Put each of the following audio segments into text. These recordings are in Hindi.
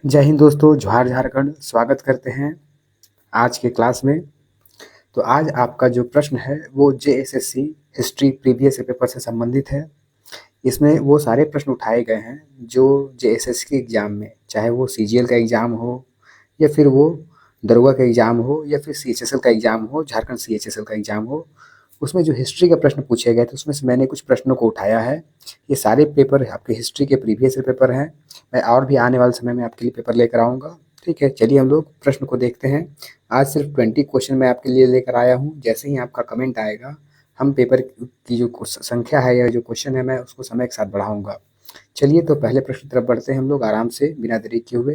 जय हिंद दोस्तों, जोहार झारखंड। स्वागत करते हैं आज के क्लास में। तो आज आपका जो प्रश्न है वो जेएसएससी हिस्ट्री प्रीवियस पेपर से संबंधित है। इसमें वो सारे प्रश्न उठाए गए हैं जो जेएसएससी के एग्ज़ाम में, चाहे वो सीजीएल का एग्ज़ाम हो या फिर वो दरोगा का एग्ज़ाम हो या फिर सीएचएसएल का एग्ज़ाम हो, झारखंड सीएचएसएल का एग्ज़ाम हो, उसमें जो हिस्ट्री के प्रश्न पूछे गए थे उसमें से मैंने कुछ प्रश्नों को उठाया है। ये सारे पेपर आपके हिस्ट्री के प्रीवियस पेपर हैं। मैं और भी आने वाले समय में आपके लिए पेपर लेकर आऊँगा। ठीक है, चलिए हम लोग प्रश्न को देखते हैं। आज सिर्फ 20 क्वेश्चन मैं आपके लिए लेकर आया हूँ। जैसे ही आपका कमेंट आएगा हम पेपर की जो संख्या है या जो क्वेश्चन है मैं उसको समय के साथ बढ़ाऊँगा। चलिए तो पहले प्रश्न की तरफ बढ़ते हैं हम लोग आराम से बिना देरी किए हुए।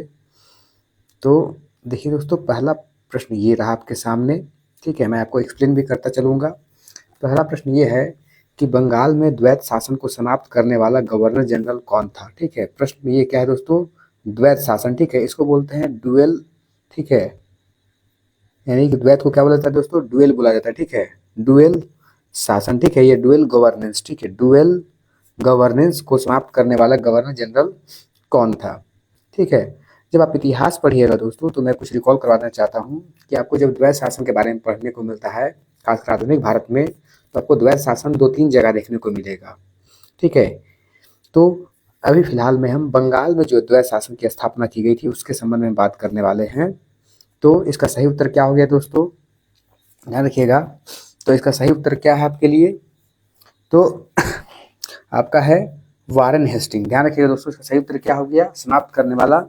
तो देखिए दोस्तों, पहला प्रश्न ये रहा आपके सामने। ठीक है, मैं आपको एक्सप्लेन भी करता चलूँगा। पहला प्रश्न ये है कि बंगाल में द्वैत शासन को समाप्त करने वाला गवर्नर जनरल कौन था। ठीक है, प्रश्न में ये क्या है दोस्तों, द्वैत शासन। ठीक है, इसको बोलते हैं डुएल। ठीक है, यानी कि द्वैत को क्या बोला जाता है दोस्तों, डुएल बोला जाता है। ठीक है, डुएल शासन। ठीक है, ये डुएल गवर्नेंस। ठीक है, डुएल गवर्नेंस को समाप्त करने वाला गवर्नर जनरल कौन था। ठीक है, जब आप इतिहास पढ़िएगा दोस्तों तो मैं कुछ रिकॉल करवाना चाहता हूँ कि आपको जब द्वैत शासन के बारे में पढ़ने को मिलता है खासकर आधुनिक भारत में, तो आपको द्वैत शासन 2-3 जगह देखने को मिलेगा। ठीक है, तो अभी फिलहाल में हम बंगाल में जो द्वैत शासन की स्थापना की गई थी उसके संबंध में बात करने वाले हैं। तो इसका सही उत्तर क्या हो गया दोस्तों, ध्यान रखिएगा। तो इसका सही उत्तर क्या है आपके लिए, तो आपका है वारेन हेस्टिंग। ध्यान रखिएगा दोस्तों, इसका सही उत्तर क्या हो गया, समाप्त करने वाला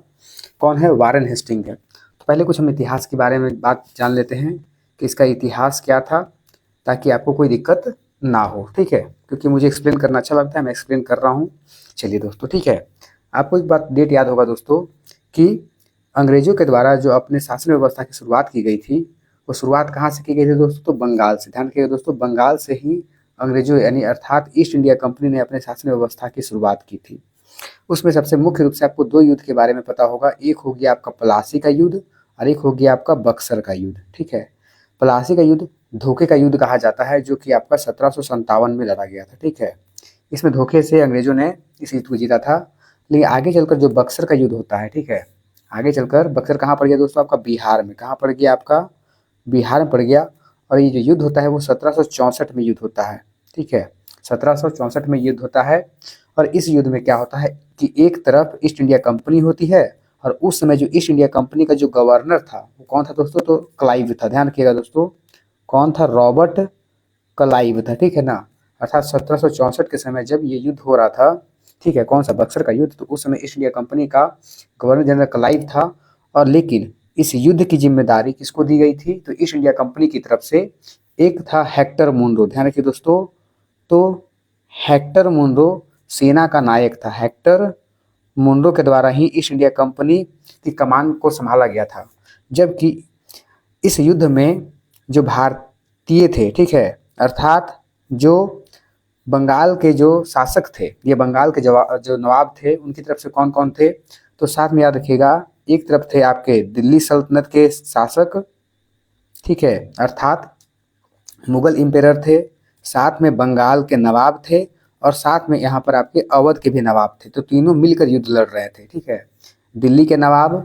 कौन है, वारेन हेस्टिंग है। तो पहले कुछ हम इतिहास के बारे में बात जान लेते हैं कि इसका इतिहास क्या था, ताकि आपको कोई दिक्कत ना हो। ठीक है, क्योंकि मुझे एक्सप्लेन करना अच्छा लगता है, मैं एक्सप्लेन कर रहा हूँ। चलिए दोस्तों, ठीक है, आपको एक बात डेट याद होगा दोस्तों कि अंग्रेजों के द्वारा जो अपने शासन व्यवस्था की शुरुआत की गई थी, वो शुरुआत कहाँ से की गई थी दोस्तों, तो बंगाल से। ध्यान रखिएगा दोस्तों, बंगाल से ही अंग्रेजों यानी अर्थात ईस्ट इंडिया कंपनी ने अपने शासन व्यवस्था की शुरुआत की थी। उसमें सबसे मुख्य रूप से आपको 2 युद्ध के बारे में पता होगा। एक हो गया आपका प्लासी का युद्ध और एक हो गया आपका बक्सर का युद्ध। ठीक है, प्लासी का युद्ध धोखे का युद्ध कहा जाता है, जो कि आपका 1757 में लड़ा गया था। ठीक है, इसमें धोखे से अंग्रेजों ने इस युद्ध को जीता था। लेकिन आगे चलकर जो बक्सर का युद्ध होता है, ठीक है, आगे चलकर बक्सर कहाँ पड़ गया दोस्तों, आपका बिहार में। कहाँ पड़ गया, आपका बिहार में पड़ गया। और ये जो युद्ध होता है वो 1764 में युद्ध होता है। ठीक है, 1764 में युद्ध होता है। और इस युद्ध में क्या होता है कि एक तरफ ईस्ट इंडिया कंपनी होती है और उस समय जो ईस्ट इंडिया कंपनी का जो गवर्नर था वो कौन था दोस्तों, तो क्लाइव था। ध्यान रखिएगा दोस्तों, कौन था, रॉबर्ट क्लाइव था। ठीक है ना, अर्थात 1764 के समय जब ये युद्ध हो रहा था, ठीक है, कौन सा, बक्सर का युद्ध, तो उस समय ईस्ट इंडिया कंपनी का गवर्नर जनरल क्लाइव था। और लेकिन इस युद्ध की जिम्मेदारी किसको दी गई थी, तो ईस्ट इंडिया कंपनी की तरफ से एक था हेक्टर मुनरो। ध्यान रखिए दोस्तों, तो हेक्टर मुनरो सेना का नायक था। हेक्टर मुनरो के द्वारा ही ईस्ट इंडिया कंपनी की कमान को संभाला गया था। जबकि इस युद्ध में जो भारतीय थे, ठीक है, अर्थात जो बंगाल के जो शासक थे, ये बंगाल के जो नवाब थे, उनकी तरफ से कौन कौन थे, तो साथ में याद रखिएगा, एक तरफ थे आपके दिल्ली सल्तनत के शासक, ठीक है, अर्थात मुगल इम्पेरर थे, साथ में बंगाल के नवाब थे और साथ में यहाँ पर आपके अवध के भी नवाब थे। तो तीनों मिलकर युद्ध लड़ रहे थे। ठीक है, दिल्ली के नवाब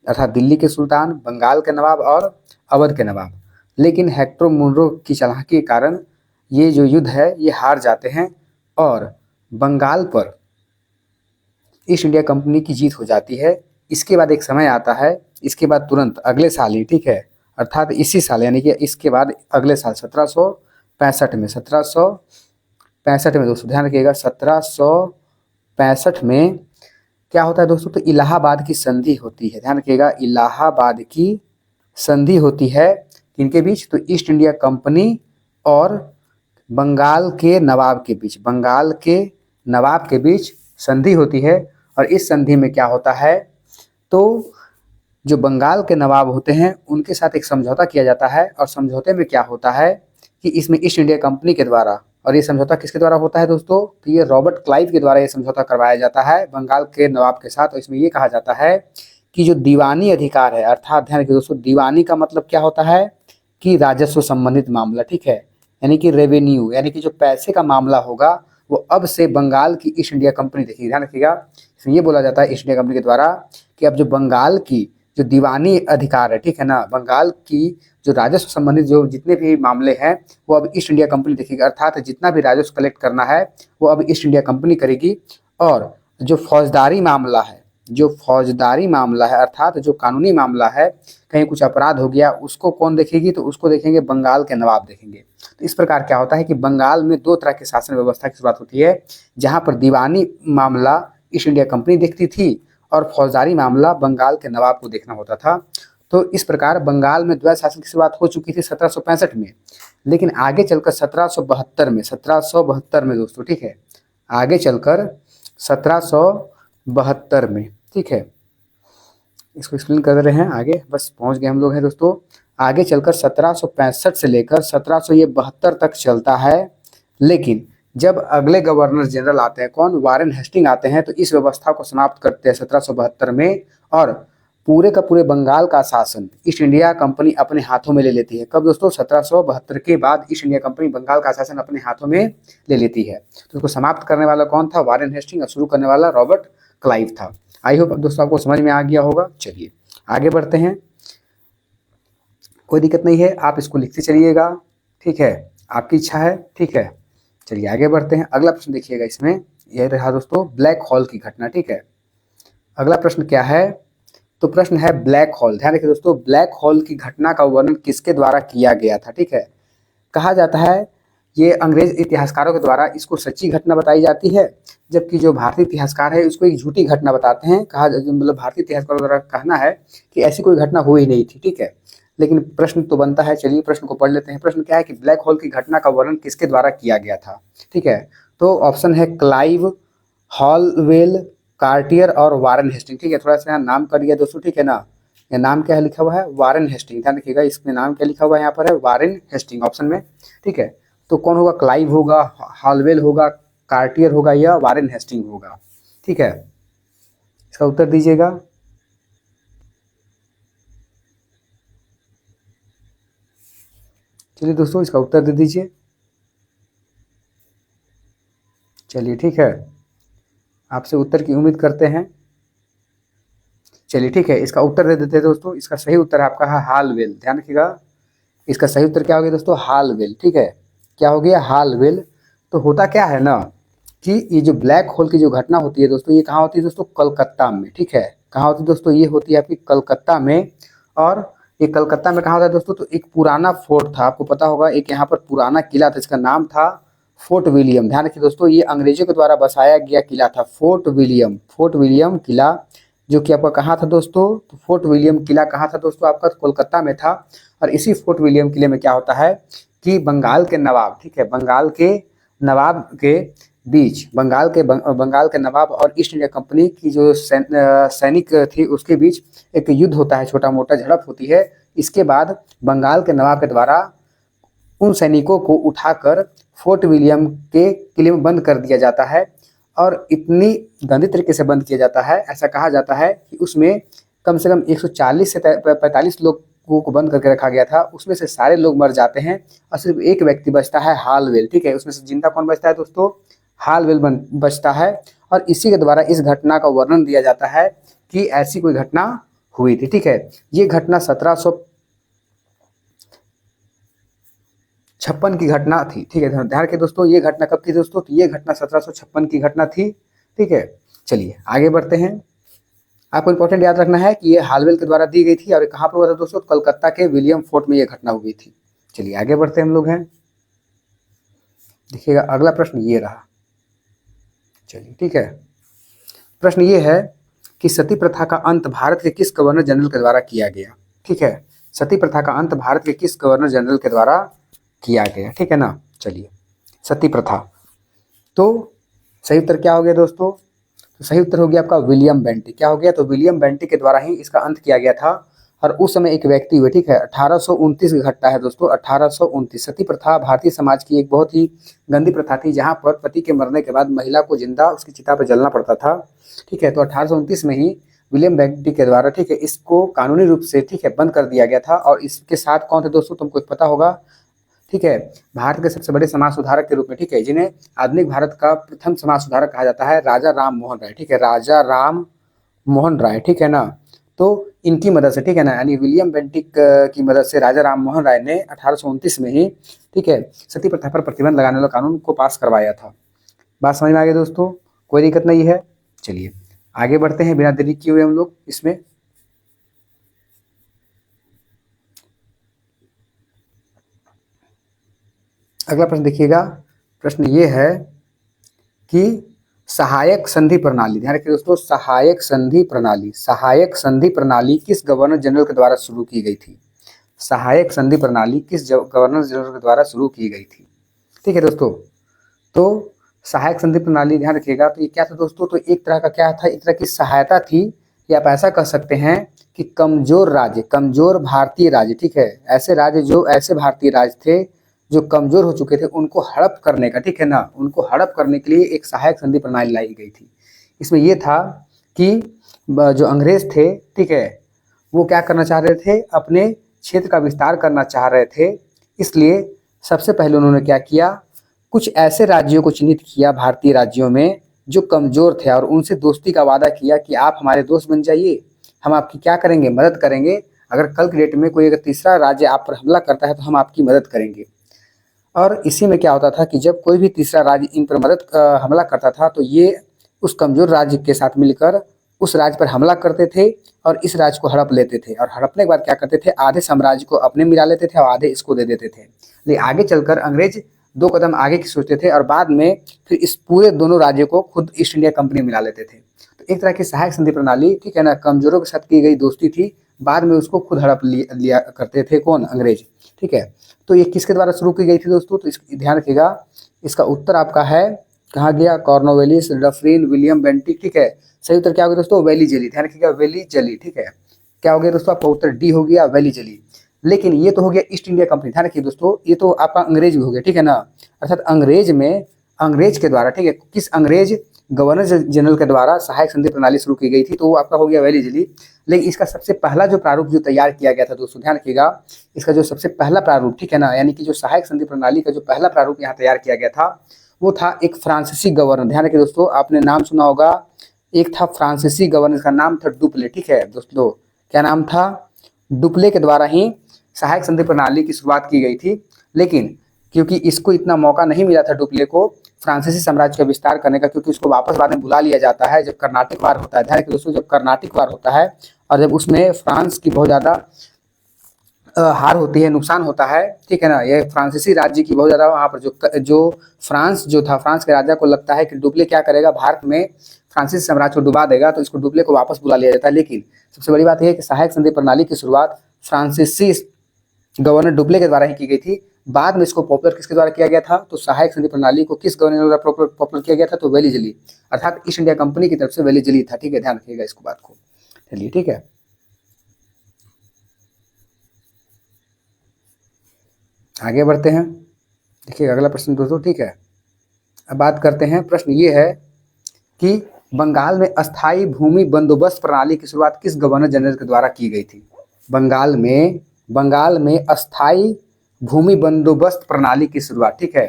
अर्थात दिल्ली के सुल्तान, बंगाल के नवाब और अवध के नवाब। लेकिन हेक्टर मुनरो की चालाकी के कारण ये जो युद्ध है ये हार जाते हैं और बंगाल पर ईस्ट इंडिया कंपनी की जीत हो जाती है। इसके बाद एक समय आता है, इसके बाद तुरंत अगले साल ही, ठीक है, अर्थात इसी साल यानी कि इसके बाद अगले साल 1765 में दोस्तों, ध्यान रखिएगा, 1765 में क्या होता है दोस्तों, तो इलाहाबाद की संधि होती है। ध्यान रखिएगा, इलाहाबाद की संधि होती है किनके बीच, तो ईस्ट इंडिया कंपनी और बंगाल के नवाब के बीच। बंगाल के नवाब के बीच संधि होती है। और इस संधि में क्या होता है, तो जो बंगाल के नवाब होते हैं उनके साथ एक समझौता किया जाता है। और समझौते में क्या होता है कि इसमें ईस्ट इंडिया कंपनी के द्वारा, और ये समझौता किसके द्वारा होता है दोस्तों, तो ये रॉबर्ट क्लाइव के द्वारा ये समझौता करवाया जाता है बंगाल के नवाब के साथ। और इसमें ये कहा जाता है कि जो दीवानी अधिकार है, अर्थात ध्यान रखिए दोस्तों, दीवानी का मतलब क्या होता है कि राजस्व संबंधित मामला, ठीक है, यानी कि रेवेन्यू, यानी कि जो पैसे का मामला होगा वो अब से बंगाल की ईस्ट इंडिया कंपनी, देखिए ध्यान रखिएगा, इसमें ये बोला जाता है ईस्ट इंडिया कंपनी के द्वारा कि अब जो बंगाल की जो दीवानी अधिकार है, ठीक है ना, बंगाल की जो राजस्व संबंधित जो जितने भी मामले हैं वो अब ईस्ट इंडिया कंपनी देखेगी, अर्थात जितना भी राजस्व कलेक्ट करना है वो अब ईस्ट इंडिया कंपनी करेगी। और जो फौजदारी मामला है, जो फौजदारी मामला है अर्थात जो कानूनी मामला है, कहीं कुछ अपराध हो गया उसको कौन देखेगी, तो उसको देखेंगे बंगाल के नवाब देखेंगे। तो इस प्रकार क्या होता है कि बंगाल में दो तरह की शासन व्यवस्था की शुरुआत होती है, जहाँ पर दीवानी मामला ईस्ट इंडिया कंपनी देखती थी और फौजदारी मामला बंगाल के नवाब को देखना होता था। तो इस प्रकार बंगाल में द्वैध शासन की शुरुआत हो चुकी थी 1765 में, लेकिन आगे चलकर 1772 में दोस्तों, ठीक है, आगे चलकर 1772 में, ठीक है, इसको एक्सप्लेन कर रहे हैं आगे, बस पहुंच गए हम लोग हैं दोस्तों। आगे चलकर 1765 से लेकर 1772 तक चलता है, लेकिन जब अगले गवर्नर जनरल आते हैं, कौन, वारेन हेस्टिंग आते हैं, तो इस व्यवस्था को समाप्त करते हैं 1772 में और पूरे का पूरे बंगाल का शासन ईस्ट इंडिया कंपनी अपने हाथों में ले लेती है। कब दोस्तों, 1772 के बाद ईस्ट इंडिया कंपनी बंगाल का शासन अपने हाथों में ले लेती है। तो उसको समाप्त करने वाला कौन था, वारेन हेस्टिंग, और शुरू करने वाला रॉबर्ट क्लाइव था। आई होप दोस्तों आपको समझ में आ गया होगा। चलिए आगे बढ़ते हैं, कोई दिक्कत नहीं है, आप इसको लिखते चलिएगा, ठीक है, आपकी इच्छा है, ठीक है। चलिए आगे बढ़ते हैं, अगला प्रश्न देखिएगा, इसमें यह रहा दोस्तों ब्लैक होल की घटना, ठीक है। अगला प्रश्न क्या है, तो प्रश्न है ब्लैक होल। ध्यान रखिए दोस्तों, ब्लैक होल की घटना का वर्णन किसके द्वारा किया गया था, ठीक है। कहा जाता है ये अंग्रेज इतिहासकारों के द्वारा इसको सच्ची घटना बताई जाती है, जबकि जो भारतीय इतिहासकार है उसको एक झूठी घटना बताते हैं। कहा मतलब भारतीय इतिहासकारों द्वारा कहना है कि ऐसी कोई घटना हुई नहीं थी, ठीक है। लेकिन प्रश्न तो बनता है, चलिए प्रश्न को पढ़ लेते हैं। प्रश्न क्या है कि ब्लैक होल की घटना का वर्णन किसके द्वारा किया गया था, ठीक है। तो ऑप्शन है क्लाइव, हॉलवेल, कार्टियर और वारेन हेस्टिंग, ठीक है। थोड़ा सा यहाँ नाम कर दिया दोस्तों, ठीक है ना, ये नाम क्या है लिखा हुआ है, वारेन हेस्टिंग, ध्यान रखिएगा, इसमें नाम क्या लिखा हुआ है, यहाँ पर है वारेन हेस्टिंग ऑप्शन में, ठीक है। तो कौन होगा, क्लाइव होगा, हॉलवेल होगा, कार्टियर होगा या वारेन हेस्टिंग होगा, ठीक है। इसका उत्तर दीजिएगा। चलिए दोस्तों इसका उत्तर दे दीजिए। चलिए ठीक है, आपसे उत्तर की उम्मीद करते हैं। चलिए ठीक है, इसका उत्तर दे देते हैं दोस्तों। इसका सही उत्तर आपका है हालवेल। ध्यान रखिएगा, इसका सही उत्तर क्या हो गया दोस्तों, हालवेल, ठीक है। क्या हो गया, हालवेल। तो होता क्या है ना कि ये जो ब्लैक होल की जो घटना होती है दोस्तों, ये कहाँ होती है दोस्तों, कलकत्ता में, ठीक है। कहाँ होती है दोस्तों, ये होती है आपकी कलकत्ता में। और ये कलकत्ता में कहाँ होता है दोस्तों, तो एक पुराना फोर्ट था, आपको पता होगा, एक यहाँ पर पुराना किला था, इसका नाम था फोर्ट विलियम। ध्यान रखिए दोस्तों, ये अंग्रेजों के द्वारा बसाया गया किला था, फोर्ट विलियम, फोर्ट विलियम किला, जो कि आपका कहाँ था दोस्तों, तो फोर्ट विलियम किला कहाँ था दोस्तों, आपका कोलकाता में था। और इसी फोर्ट विलियम किले में क्या होता है कि बंगाल के नवाब, ठीक है, बंगाल के नवाब के बीच, बंगाल के नवाब और ईस्ट इंडिया कंपनी की जो सैनिक थी उसके बीच एक युद्ध होता है, छोटा मोटा झड़प होती है। इसके बाद बंगाल के नवाब के द्वारा उन सैनिकों को उठाकर फोर्ट विलियम के किले में बंद कर दिया जाता है। और इतनी गंदी तरीके से बंद किया जाता है, ऐसा कहा जाता है कि उसमें कम से कम 140 से 45 लोगों को बंद करके रखा गया था। उसमें से सारे लोग मर जाते हैं और सिर्फ एक व्यक्ति बचता है, हालवेल, ठीक है। उसमें से जिंदा कौन बचता है दोस्तों, हालवेल बचता है। और इसी के द्वारा इस घटना का वर्णन दिया जाता है कि ऐसी कोई घटना हुई थी, ठीक है। ये घटना 1756 की घटना थी, ठीक है। ध्यान रखिए दोस्तों, ये घटना कब थी दोस्तों, तो ये घटना 1756 की घटना थी, ठीक है। चलिए आगे बढ़ते हैं। आपको इंपॉर्टेंट याद रखना है कि ये हालवेल के द्वारा दी गई थी और कहाँ पर हुआ था दोस्तों, कलकत्ता के विलियम फोर्ट में ये घटना हुई थी। चलिए आगे बढ़ते हम लोग हैं, देखिएगा अगला प्रश्न ये रहा। चलिए ठीक है, प्रश्न ये है कि सती प्रथा का अंत भारत के किस गवर्नर जनरल के द्वारा किया गया, ठीक है। सती प्रथा का अंत भारत के किस गवर्नर जनरल के द्वारा किया गया, ठीक है ना। चलिए सती प्रथा, तो सही उत्तर क्या हो गया दोस्तों, तो सही उत्तर हो गया आपका विलियम बेंटिक। क्या हो गया, तो विलियम बेंटिक के द्वारा ही इसका अंत किया गया था। और उस समय एक व्यक्ति हुए, ठीक है, 1829 की घटना है दोस्तों, 1829। सती प्रथा भारतीय समाज की एक बहुत ही गंदी प्रथा थी, जहाँ पर पति के मरने के बाद महिला को जिंदा उसकी चिता पर जलना पड़ता था, ठीक है। तो 1829 में ही विलियम बेंटिक के द्वारा, ठीक है, इसको कानूनी रूप से, ठीक है, बंद कर दिया गया था। और इसके साथ कौन थे दोस्तों, तुमको पता होगा, ठीक है, भारत के सबसे बड़े समाज सुधारक के रूप में, ठीक है, जिन्हें आधुनिक भारत का प्रथम समाज सुधारक कहा जाता है, राजा राम मोहन राय, ठीक है, राजा राम मोहन राय, ठीक है ना। तो इनकी मदद से, ठीक है ना, यानी विलियम बेंटिक की मदद से राजा राम मोहन राय ने 1829 में ही, ठीक है, सती प्रथा पर प्रतिबंध लगाने वाला कानून को पास करवाया था। बात समझ में आ गई दोस्तों, कोई दिक्कत नहीं है। चलिए आगे बढ़ते हैं बिना देरी किए हुए हम लोग इसमें। अगला प्रश्न देखिएगा, प्रश्न ये है कि सहायक संधि प्रणाली, ध्यान रखिए दोस्तों, सहायक संधि प्रणाली, सहायक संधि प्रणाली किस गवर्नर जनरल के द्वारा शुरू की गई थी? सहायक संधि प्रणाली किस गवर्नर जनरल के द्वारा शुरू की गई थी? ठीक है दोस्तों, तो सहायक संधि प्रणाली ध्यान रखिएगा, तो ये क्या था दोस्तों, तो एक तरह का क्या था, एक तरह की सहायता थी, या आप ऐसा कह सकते हैं कि कमजोर राज्य, कमजोर भारतीय राज्य, ठीक है, ऐसे राज्य जो ऐसे भारतीय राज्य थे जो कमजोर हो चुके थे, उनको हड़प करने का, ठीक है ना, उनको हड़प करने के लिए एक सहायक संधि प्रणाली लाई गई थी। इसमें यह था कि जो अंग्रेज थे, ठीक है, वो क्या करना चाह रहे थे, अपने क्षेत्र का विस्तार करना चाह रहे थे। इसलिए सबसे पहले उन्होंने क्या किया, कुछ ऐसे राज्यों को चिन्हित किया भारतीय राज्यों में जो कमजोर थे, और उनसे दोस्ती का वादा किया कि आप हमारे दोस्त बन जाइए, हम आपकी क्या करेंगे, मदद करेंगे, अगर कल की डेट में कोई अगर तीसरा राज्य आप पर हमला करता है तो हम आपकी मदद करेंगे। और इसी में क्या होता था कि जब कोई भी तीसरा राज्य इन पर हमला करता था, तो ये उस कमजोर राज्य के साथ मिलकर उस राज्य पर हमला करते थे और इस राज्य को हड़प लेते थे, और हड़पने के बाद क्या करते थे, आधे साम्राज्य को अपने मिला लेते थे और आधे इसको दे देते थे। लेकिन आगे चलकर अंग्रेज 2 कदम आगे की सोचते थे और बाद में फिर इस पूरे दोनों राज्यों को खुद ईस्ट इंडिया कंपनी मिला लेते थे। तो एक तरह की सहायक संधि प्रणाली, ठीक है ना, कमजोरों के साथ की गई दोस्ती थी, बाद में उसको खुद हड़प लिया करते थे कौन, अंग्रेज, ठीक है। तो ये किसके द्वारा शुरू की गई थी दोस्तों, तो ध्यान रखिएगा, इसका उत्तर आपका है, कहा गया, कॉर्नवालिस, डफरिन, विलियम बेंटिक, ठीक है। सही उत्तर क्या हो गया दोस्तों, वेलीजली, ध्यान रखिएगा, वेलीजली, ठीक है। क्या हो गया दोस्तों, आपका उत्तर डी हो गया, वेलीजली। लेकिन ये तो हो गया ईस्ट इंडिया कंपनी, ध्यान रखिए दोस्तों, ये तो आपका अंग्रेज भी हो गया, ठीक है ना, अर्थात अंग्रेज में, अंग्रेज के द्वारा, ठीक है, किस अंग्रेज गवर्नर जनरल के द्वारा सहायक संधि प्रणाली शुरू की गई थी, तो वो आपका हो गया वेलीजली। लेकिन इसका सबसे पहला जो प्रारूप जो तैयार किया गया था दोस्तों, ध्यान रखिएगा, इसका जो सबसे पहला प्रारूप, ठीक है ना, यानी कि जो सहायक संधि प्रणाली का जो पहला प्रारूप यहाँ तैयार किया गया था, वो था एक फ्रांसीसी गवर्नर, ध्यान रखिए दोस्तों, आपने नाम सुना होगा, एक था फ्रांसीसी गवर्नर, का नाम था डुप्ले, ठीक है दोस्तों, क्या नाम था, डुप्ले के द्वारा ही सहायक संधि प्रणाली की शुरुआत की गई थी। लेकिन क्योंकि इसको इतना मौका नहीं मिला था डुप्ले को फ्रांसीसी साम्राज्य का विस्तार करने का, क्योंकि उसको वापस बाद में बुला लिया जाता है जब कर्नाटिक वार होता है, ध्यान रखिए दोस्तों, जब कर्नाटिक वार होता है और जब उसमें फ्रांस की बहुत ज़्यादा हार होती है, नुकसान होता है, ठीक है ना, ये फ्रांसीसी राज्य की बहुत ज़्यादा वहाँ पर जो फ्रांस जो था, फ्रांस के राजा को लगता है कि डुप्ले क्या करेगा, भारत में फ्रांसीसी साम्राज्य को डुबा देगा, तो इसको डुप्ले को वापस बुला लिया जाता है। लेकिन सबसे बड़ी बात यह है कि सहायक संधि प्रणाली की शुरुआत फ्रांसीसी गवर्नर डुप्ले के द्वारा ही की गई थी। बाद में इसको पॉपुलर किसके द्वारा किया गया था, तो सहायक संधि प्रणाली को किस गवर्नर द्वारा पॉपुलर किया गया था, तो वेलीजली, अर्थात ईस्ट इंडिया कंपनी की तरफ से वेलीजली था, ठीक है, ध्यान रखिएगा इसको बात को। चलिए ठीक है, आगे बढ़ते हैं, देखिए अगला प्रश्न दोस्तों, ठीक है। अब बात करते हैं, प्रश्न ये है कि बंगाल में अस्थाई भूमि बंदोबस्त प्रणाली की शुरुआत किस गवर्नर जनरल के द्वारा की गई थी? बंगाल में अस्थाई भूमि बंदोबस्त प्रणाली की शुरुआत, ठीक है,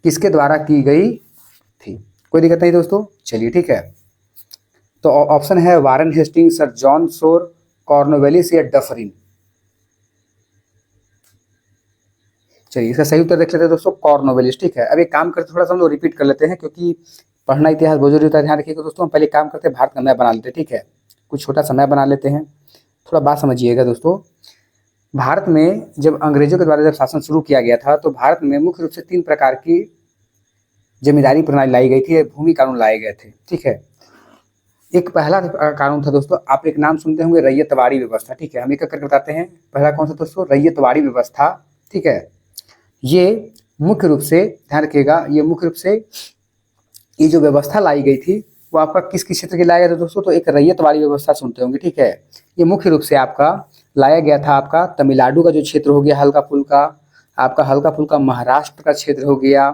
किसके द्वारा की गई थी? कोई दिक्कत नहीं दोस्तों, चलिए ठीक है। तो ऑप्शन है Warren Hastings, sir John Shore, Cornwallis या डफरिन। चलिए इसका सही उत्तर देख लेते हैं दोस्तों, कॉर्नवालिस, ठीक है। अब एक काम करते, थोड़ा सा हम लोग रिपीट कर लेते हैं, क्योंकि पढ़ना इतिहास बहुत जरूरी होता है, ध्यान रखिएगा दोस्तों। हम पहले काम करते हैं, भारत का मैप बना लेते हैं, ठीक है, कुछ छोटा सा मैप बना लेते हैं, थोड़ा बात समझिएगा दोस्तों। भारत में जब अंग्रेजों के द्वारा जब शासन शुरू किया गया था, तो भारत में मुख्य रूप से 3 प्रकार की जमींदारी प्रणाली लाई गई थी, भूमि कानून लाए गए थे, ठीक है। एक पहला कानून था दोस्तों, आप एक नाम सुनते होंगे, रैयतवाड़ी व्यवस्था, ठीक है, हम एक करके बताते हैं। पहला कौन सा दोस्तों, रैयतवाड़ी व्यवस्था, ठीक है। ये मुख्य रूप से ध्यान रखिएगा, ये मुख्य रूप से ये जो व्यवस्था लाई गई थी वो आपका किस किस क्षेत्र के लाया गया था दोस्तों, तो एक रैयतवाड़ी व्यवस्था सुनते होंगे, ठीक है। ये मुख्य रूप से आपका लाया गया था आपका तमिलनाडु का जो क्षेत्र हो गया हल्का फुल्का, आपका हल्का फुल्का महाराष्ट्र का क्षेत्र हो गया,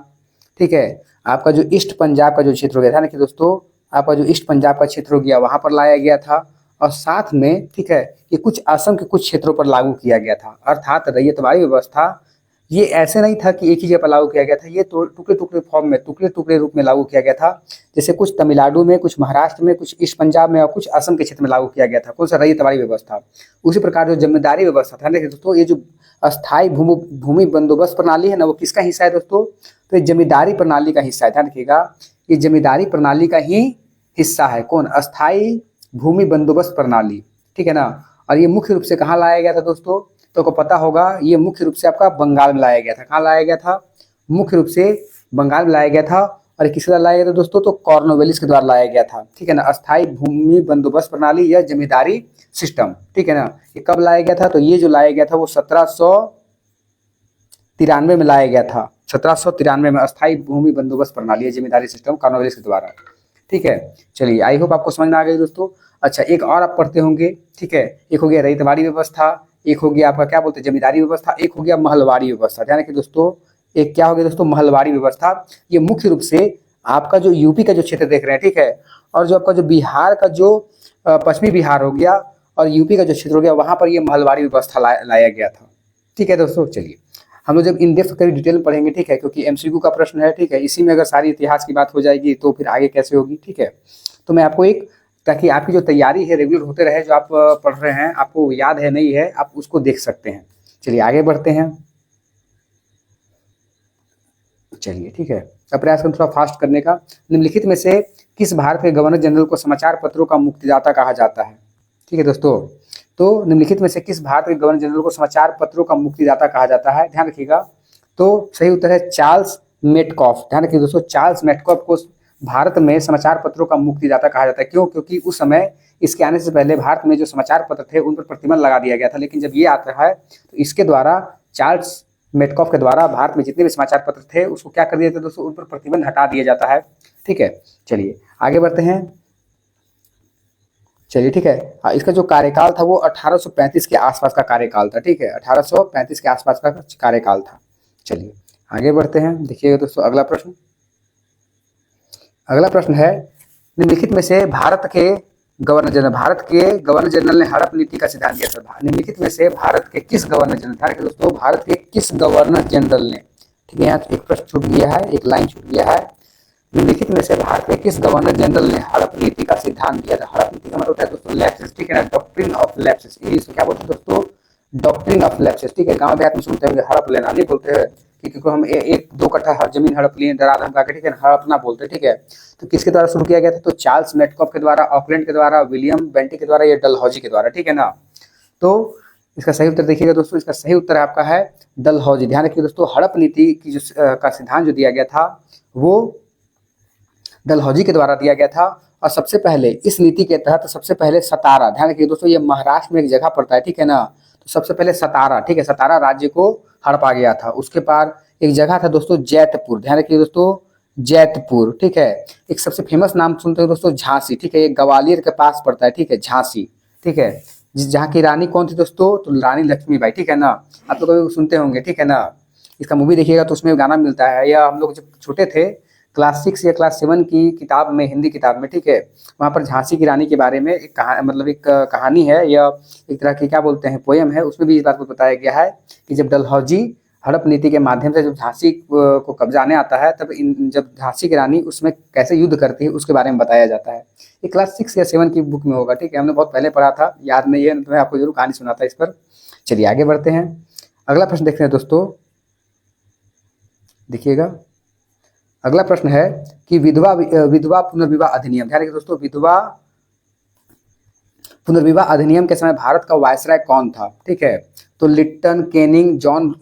ठीक है, आपका जो ईस्ट पंजाब का जो क्षेत्र हो गया था ना कि दोस्तों, आपका जो ईस्ट पंजाब का क्षेत्र हो गया वहाँ पर लाया गया था, और साथ में, ठीक है, ये कुछ असम के कुछ क्षेत्रों पर लागू किया गया था। अर्थात रैयतवाड़ी व्यवस्था ये ऐसे नहीं था कि एक ही जगह पर लागू किया गया था, ये टुकड़े टुकड़े फॉर्म में, टुकड़े टुकड़े रूप में लागू किया गया था। जैसे कुछ तमिलनाडु में, कुछ महाराष्ट्र में, कुछ ईस्ट पंजाब में और कुछ असम के क्षेत्र में लागू किया गया था। कौन सा? रैयतवाड़ी व्यवस्था। उसी प्रकार जो जमींदारी व्यवस्था था, देखिए दोस्तों, ये जो अस्थाई भूमि बंदोबस्त प्रणाली है ना, वो किसका हिस्सा है दोस्तों? तो ये जमींदारी प्रणाली का हिस्सा है। ध्यान रखिएगा, ये जमींदारी प्रणाली का ही हिस्सा है। कौन? अस्थाई भूमि बंदोबस्त प्रणाली, ठीक है ना। और ये मुख्य रूप से कहाँ लाया गया था दोस्तों? तो को पता होगा, ये मुख्य रूप से आपका बंगाल में लाया गया था। कहाँ लाया गया था? मुख्य रूप से बंगाल में लाया गया था। और ये किसके द्वारा लाया गया था दोस्तों? तो कॉर्नवालिस के द्वारा लाया गया था, ठीक है ना। अस्थाई भूमि बंदोबस्त प्रणाली या जमींदारी सिस्टम, ठीक है ना। ये कब लाया गया था? तो ये जो लाया गया था वो 1793 में लाया गया था। 1793 में अस्थाई भूमि बंदोबस्त प्रणाली या जमींदारी सिस्टम कॉर्नवालिस के द्वारा, ठीक है। चलिए, आई होप आपको समझ में आ गई दोस्तों। अच्छा, एक और आप पढ़ते होंगे, ठीक है। एक हो गया रैयतवाड़ी व्यवस्था, एक हो गया आपका क्या बोलते हैं जमींदारी व्यवस्था, एक हो गया महलवाड़ी व्यवस्था। ध्यान रखिए दोस्तों, एक क्या हो गया दोस्तों? महलवाड़ी व्यवस्था। ये मुख्य रूप से आपका जो यूपी का जो क्षेत्र देख रहे हैं, ठीक है, और जो आपका जो बिहार का जो पश्चिमी बिहार हो गया और यूपी का जो क्षेत्र हो गया, वहां पर ये महलवाड़ी व्यवस्था लाया गया था, ठीक है दोस्तों। चलिए, हम लोग जब इन डेप्थ करीब डिटेल में पढ़ेंगे, ठीक है, क्योंकि एमसीक्यू का प्रश्न है, ठीक है। इसी में अगर सारी इतिहास की बात हो जाएगी तो फिर आगे कैसे होगी, ठीक है। तो मैं आपको एक, ताकि आपकी जो तैयारी है रेगुलर होते रहे, जो आप पढ़ रहे हैं, आपको याद है नहीं है, आप उसको देख सकते हैं। चलिए आगे बढ़ते हैं। चलिए, ठीक है, अब प्रयास करें थोड़ा फास्ट करने का। निम्नलिखित में से किस भारत के गवर्नर जनरल को समाचार पत्रों का मुक्तिदाता कहा जाता है? ठीक है दोस्तों, तो निम्नलिखित में से किस भारत के गवर्नर जनरल को समाचार पत्रों का मुक्तिदाता कहा जाता है? ध्यान रखिएगा, तो सही उत्तर है चार्ल्स मेटकॉफ। ध्यान रखिए दोस्तों, चार्ल्स मेटकॉफ को भारत में समाचार पत्रों का मुक्तिदाता कहा जाता है। क्यों? क्योंकि उस समय इसके आने से पहले भारत में जो समाचार पत्र थे उन पर प्रतिबंध लगा दिया गया था, लेकिन जब ये आता है तो इसके द्वारा, चार्ल्स मेटकॉफ के द्वारा, भारत में जितने भी समाचार पत्र थे उसको क्या कर दिया था दोस्तों? उन पर प्रतिबंध हटा दिया जाता है, ठीक है। चलिए आगे बढ़ते हैं। चलिए, ठीक है, इसका जो कार्यकाल था वो 1835 के आसपास का कार्यकाल था, ठीक है, 1835 के आसपास का कार्यकाल था। चलिए आगे बढ़ते हैं। देखिएगा दोस्तों, अगला प्रश्न, अगला प्रश्न है, निम्नलिखित में से भारत के गवर्नर जनरल ने हड़प नीति का सिद्धांत दिया था। निम्नलिखित में से भारत के किस गवर्नर जनरल, दोस्तों, भारत के किस गवर्नर जनरल ने, ठीक है, यहाँ एक प्रश्न छूट गया है, एक लाइन छूट गया है। निम्नलिखित में से भारत के किस गवर्नर जनरल ने हड़प नीति का सिद्धांत दिया था? हड़प नीति का मतलब होता है दोस्तों लैप्सेस, ठीक है ना, डॉक्ट्रिन ऑफ लैप्सेस। इंग्लिश में क्या बोलते हैं दोस्तों? डॉक्ट्रिन ऑफ लैप्सेस, ठीक है। गांव देहात में सुनते होंगे हड़प लेना, नहीं बोलते हैं कि क्योंकि हम एक दो कट्ठा जमीन हड़प लिए, डरा धमका के, ठीक है, हड़पना बोलते, ठीक है। तो किसके द्वारा शुरू किया गया था? तो चार्ल्स मेटकॉफ के द्वारा, ऑकलैंड के द्वारा, विलियम बेंटिक के द्वारा या डलहौजी के द्वारा, ठीक है ना। तो इसका सही उत्तर देखिएगा दोस्तों, इसका सही उत्तर आपका है डलहौजी। ध्यान रखिए दोस्तों, हड़प नीति की जो का सिद्धांत जो दिया गया था वो डलहौजी के द्वारा दिया गया था। और सबसे पहले इस नीति के तहत सबसे पहले सतारा, ध्यान रखिए दोस्तों, ये महाराष्ट्र में एक जगह पड़ता है, ठीक है ना। तो सबसे पहले सतारा, ठीक है, सतारा राज्य को हड़पा गया था। उसके बाद एक जगह था दोस्तों जैतपुर, ध्यान रखिए दोस्तों, जैतपुर, ठीक है। एक सबसे फेमस नाम सुनते हो दोस्तों झांसी, ठीक है, ये ग्वालियर के पास पड़ता है, ठीक है, झांसी, ठीक है। जहाँ की रानी कौन थी दोस्तों? तो रानी लक्ष्मीबाई, ठीक है ना। आप लोग कभी सुनते होंगे, ठीक है ना। इसका मूवी देखिएगा तो उसमें गाना मिलता है, या हम लोग जब छोटे थे क्लास 6 या क्लास 7 की किताब में, हिंदी किताब में, ठीक है, वहाँ पर झांसी की रानी के बारे में एक मतलब एक कहानी है, या एक तरह की क्या बोलते हैं पोयम है, उसमें भी इस बात को बताया गया है कि जब डलहौजी हड़प नीति के माध्यम से जब झांसी को कब्जा आने आता है, तब जब झांसी की रानी उसमें कैसे युद्ध करती है उसके बारे में बताया जाता है। ये क्लास 6 या 7 की बुक में होगा, ठीक है, हमने बहुत पहले पढ़ा था, याद नहीं है तो मैं आपको जरूर कहानी सुनाता इस पर। चलिए आगे बढ़ते हैं। अगला प्रश्न देखते हैं दोस्तों, देखिएगा, अगला प्रश्न है कि विधवा पुनर्विवाह अधिनियम, ध्यान रखिए दोस्तों, विधवा पुनर्विवाह अधिनियम के समय भारत का वायसराय कौन था? ठीक है, तो लिट्टन, कैनिंग, जॉन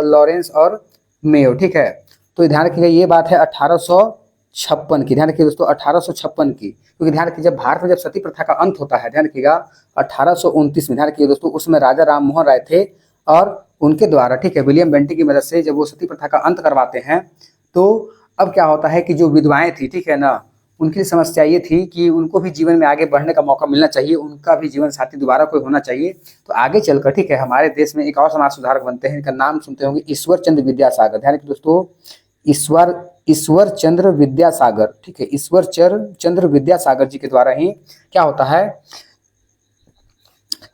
लॉरेंस और मेयो, ठीक है। तो ध्यान रखिएगा, ये बात है 1856 की, ध्यान रखिए दोस्तों 1856 की, क्योंकि ध्यान रखिए जब भारत में जब सती प्रथा का अंत होता है, ध्यान रखिएगा 1829 में, ध्यान रखिए दोस्तों, उसमें राजा राम मोहन राय थे और उनके द्वारा, ठीक है, विलियम बेंटिक की मदद से जब वो सती प्रथा का अंत करवाते हैं, तो अब क्या होता है कि जो विधवाएं थी, ठीक है ना, उनकी समस्या ये थी कि उनको भी जीवन में आगे बढ़ने का मौका मिलना चाहिए, उनका भी जीवन साथी दोबारा कोई होना चाहिए। तो आगे चलकर, ठीक है, हमारे देश में एक और समाज सुधारक बनते हैं, इनका नाम सुनते होंगे ईश्वर चंद्र विद्यासागर, ध्यान रखिए दोस्तों, ईश्वर चंद्र विद्यासागर, ठीक है, ईश्वर चंद्र विद्यासागर जी के द्वारा ही क्या होता है,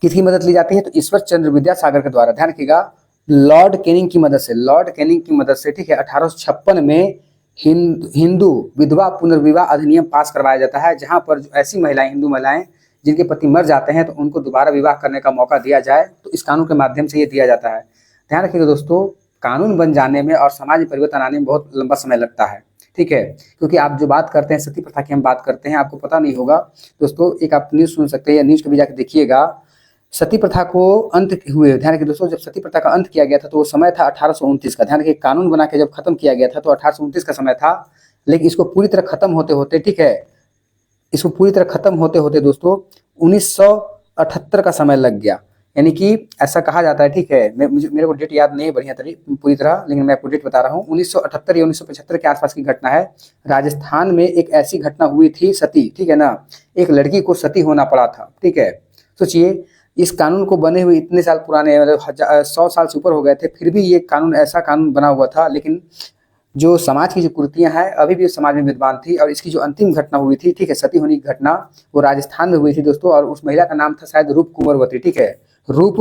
किसकी मदद ली जाती है? तो ईश्वर चंद्र विद्यासागर के द्वारा, ध्यान रखिएगा, लॉर्ड कैनिंग की मदद से, लॉर्ड कैनिंग की मदद से, ठीक है, 1856 में हिंदू विधवा पुनर्विवाह अधिनियम पास करवाया जाता है, जहां पर जो ऐसी महिलाएं, हिंदू महिलाएं जिनके पति मर जाते हैं तो उनको दोबारा विवाह करने का मौका दिया जाए, तो इस कानून के माध्यम से ये दिया जाता है। ध्यान रखिएगा दोस्तों, कानून बन जाने में और समाज में परिवर्तन आने में बहुत लंबा समय लगता है, ठीक है, क्योंकि आप जो बात करते हैं सती प्रथा की हम बात करते हैं, आपको पता नहीं होगा दोस्तों, एक आप न्यूज़ सुन सकते हैं या न्यूज़ कभी जाकर देखिएगा, सती प्रथा को अंत हुए, ध्यान रखिए दोस्तों, जब सती प्रथा का अंत किया गया था तो वो समय था 1829 का, ध्यान रखिए, कानून बना के जब खत्म किया गया था तो 1829 का समय था, लेकिन इसको पूरी तरह खत्म होते होते, ठीक है, इसको पूरी तरह खत्म होते होते दोस्तों 1978 का समय लग गया। यानी कि ऐसा कहा जाता है, ठीक है, मेरे को डेट याद नहीं है बढ़िया पूरी तरह, लेकिन मैं आपको डेट बता रहा हूँ, 1978 या 1975 के आसपास की घटना है। राजस्थान में एक ऐसी घटना हुई थी, सती, ठीक है ना, एक लड़की को सती होना पड़ा था, ठीक है। सोचिए, इस कानून को बने हुए इतने साल पुराने, मतलब 100 साल से ऊपर हो गए थे, फिर भी ये कानून, ऐसा कानून बना हुआ था, लेकिन जो समाज की जो कुरीतियां हैं अभी भी समाज में विद्यमान थी। और इसकी जो अंतिम घटना हुई थी, ठीक है, सती होने की घटना, वो राजस्थान में हुई थी दोस्तों, और उस महिला का नाम था शायद रूप कुंवरवती, ठीक है, रूप